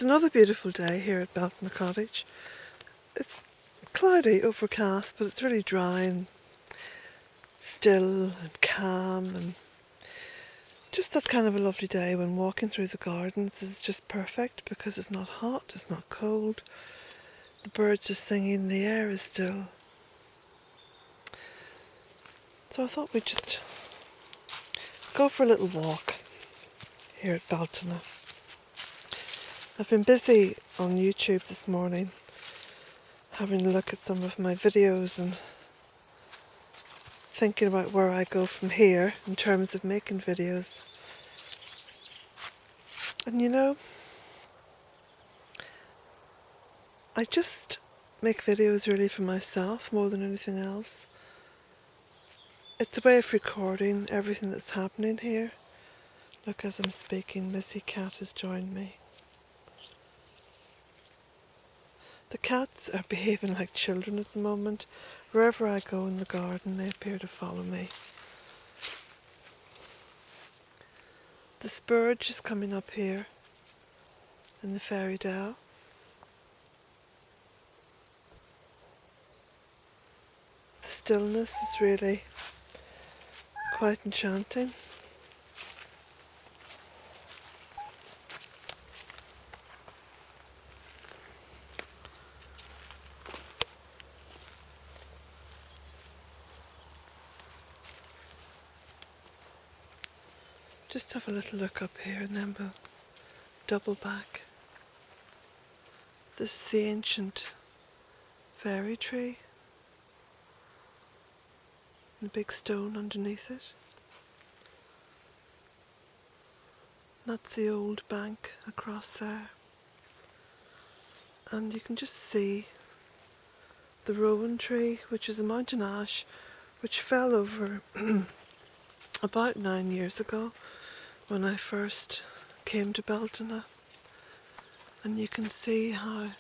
It's another beautiful day here at Bealtaine Cottage. It's cloudy, overcast, but it's really dry and still and calm, and just that kind of a lovely day when walking through the gardens is just perfect because it's not hot, it's not cold, the birds are singing, the air is still. So I thought we'd just go for a little walk here at Bealtaine. I've been busy on YouTube this morning having a look at some of my videos and thinking about where I go from here in terms of making videos. And you know, I just make videos really for myself more than anything else. It's a way of recording everything that's happening here. Look, as I'm speaking, Missy Cat has joined me. The cats are behaving like children at the moment. Wherever I go in the garden, they appear to follow me. The spurge is coming up here in the fairy dell. The stillness is really quite enchanting. Just have a little look up here and then we'll double back. This is the ancient fairy tree and a big stone underneath it. That's the old bank across there. And you can just see the rowan tree, which is a mountain ash, which fell over about 9 years ago when I first came to Bealtaine. And you can see how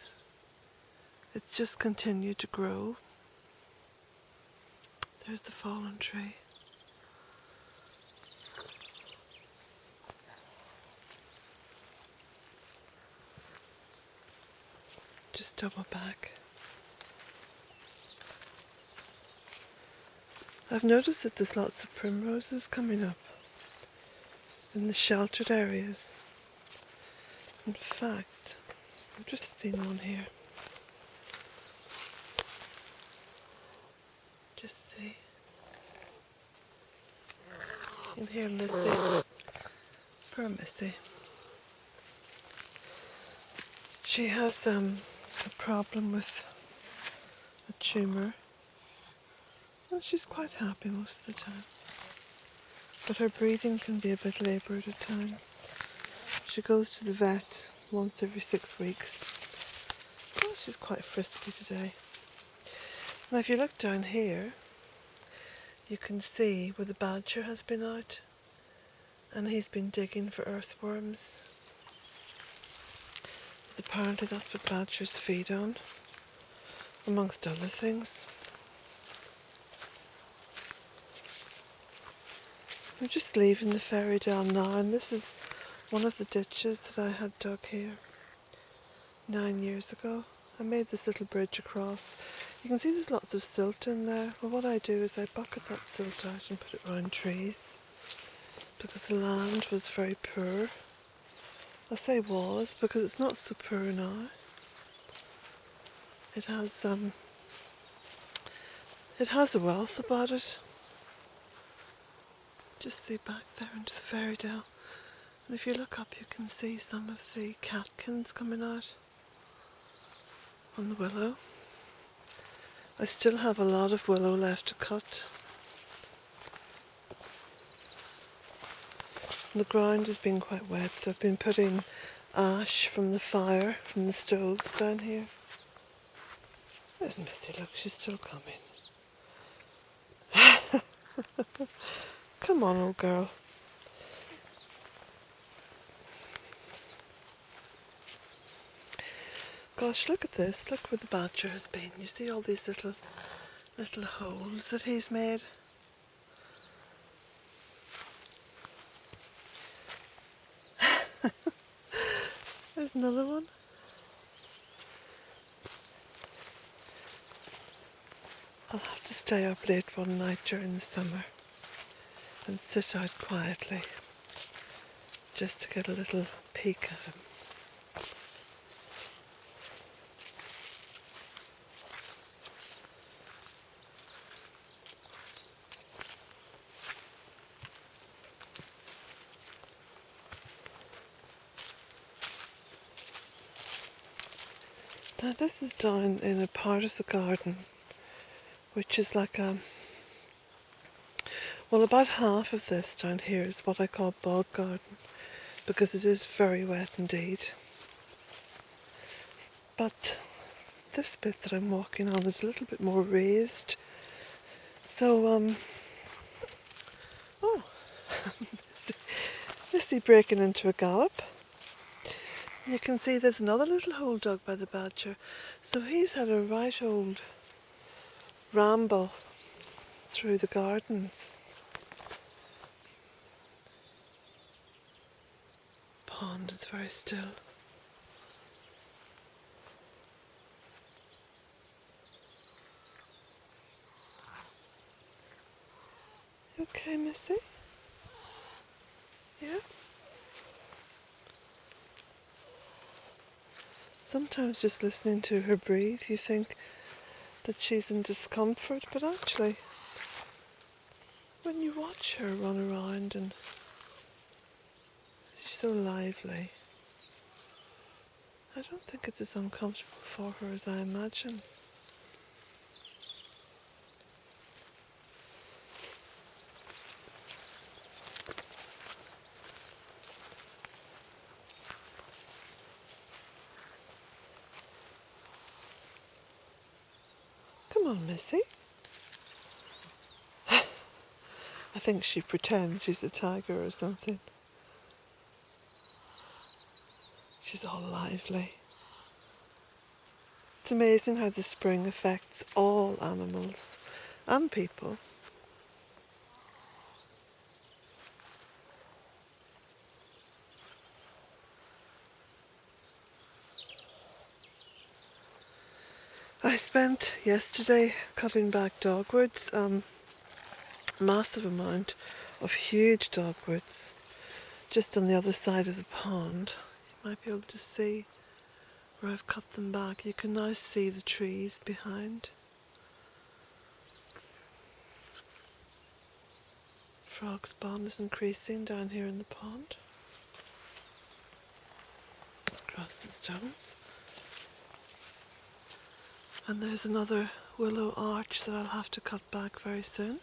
it's just continued to grow. There's the fallen tree. Just double back. I've noticed that there's lots of primroses coming up in the sheltered areas. In fact, I've just seen one here. Just see. In here, Missy. Poor Missy. She has a problem with a tumour. And she's quite happy most of the time. But her breathing can be a bit laboured at times. She goes to the vet once every 6 weeks. Oh, she's quite frisky today. Now if you look down here, you can see where the badger has been out and he's been digging for earthworms. Because apparently that's what badgers feed on, amongst other things. I'm just leaving the fairy dell now, and this is one of the ditches that I had dug here 9 years ago. I made this little bridge across. You can see there's lots of silt in there. Well, what I do is I bucket that silt out and put it around trees because the land was very poor. I say was because it's not so poor now. It has a wealth about it. Just see back there into the fairy dell. And if you look up, you can see some of the catkins coming out on the willow. I still have a lot of willow left to cut. The ground has been quite wet, so I've been putting ash from the fire, from the stoves down here. There's Missy, look, she's still coming. Come on, old girl. Gosh, look at this. Look where the badger has been. You see all these little holes that he's made? There's There's another one. I'll have to stay up late one night during the summer and sit out quietly just to get a little peek at him. Now this is down in a part of the garden which is like well, about half of this down here is what I call bog garden because it is very wet indeed. But this bit that I'm walking on is a little bit more raised. So, oh, Missy breaking into a gallop. You can see there's another little hole dug by the badger. So he's had a right old ramble through the gardens. Pond is very still. You okay, Missy? Yeah? Sometimes just listening to her breathe, you think that she's in discomfort, but actually, when you watch her run around and she's so lively, I don't think it's as uncomfortable for her as I imagine. Come on, Missy. I think she pretends she's a tiger or something. She's all lively. It's amazing how the spring affects all animals and people. I spent yesterday cutting back dogwoods, massive amount of huge dogwoods just on the other side of the pond. You might be able to see where I've cut them back. You can now see the trees behind. Frog spawn is increasing down here in the pond. Just across the stones. And there's another willow arch that I'll have to cut back very soon.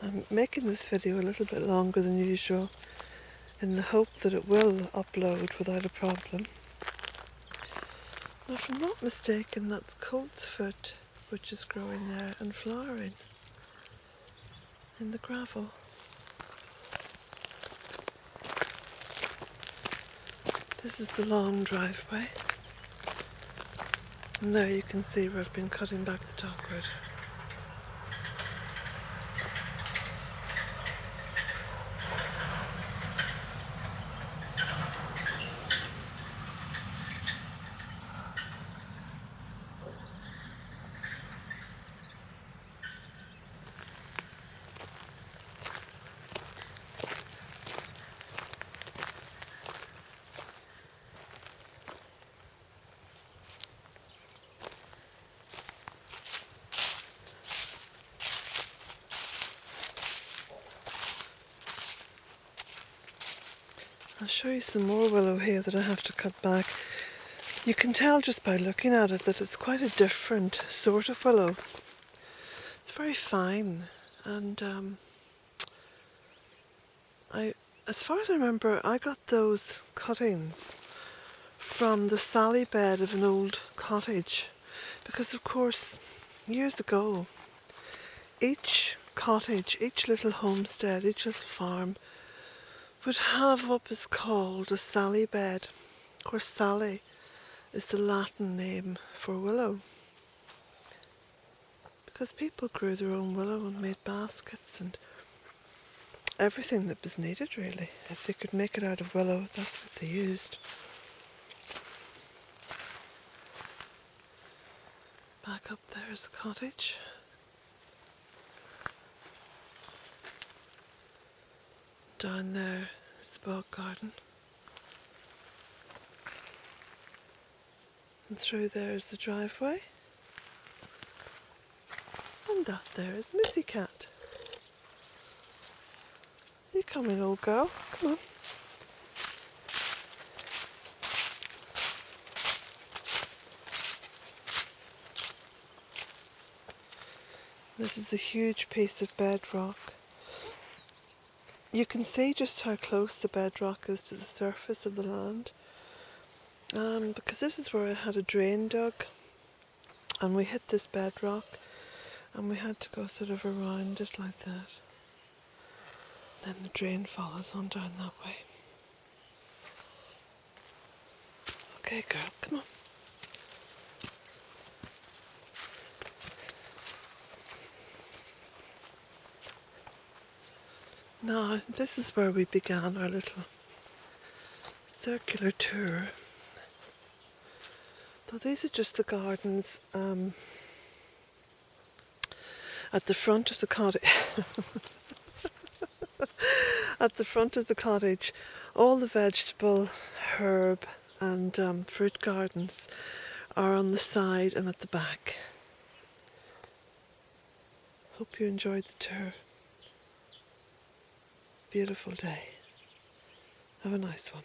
I'm making this video a little bit longer than usual in the hope that it will upload without a problem. Now, if I'm not mistaken, that's coltsfoot which is growing there and flowering in the gravel. This is the long driveway, and there you can see where I've been cutting back the dogwood. I'll show you some more willow here that I have to cut back. You can tell just by looking at it that it's quite a different sort of willow. It's very fine, and as far as I remember, I got those cuttings from the sally bed of an old cottage, because of course years ago each cottage, each little homestead, each little farm would have what was called a sally bed, Of course, Sally is the Latin name for willow, because people grew their own willow and made baskets and everything that was needed, really. If they could make it out of willow, that's what they used. Back up there is the cottage. Down there is the bog garden. And through there is the driveway. And that there is Missy Cat. You come in, old girl. Come on. This is a huge piece of bedrock. You can see just how close the bedrock is to the surface of the land. Because this is where I had a drain dug, and we hit this bedrock, and we had to go sort of around it like that. Then the drain follows on down that way. Okay, girl, come on. Now, this is where we began our little circular tour. So these are just the gardens at the front of the cottage. At the front of the cottage, all the vegetable, herb and fruit gardens are on the side and at the back. Hope you enjoyed the tour. Beautiful day. Have a nice one.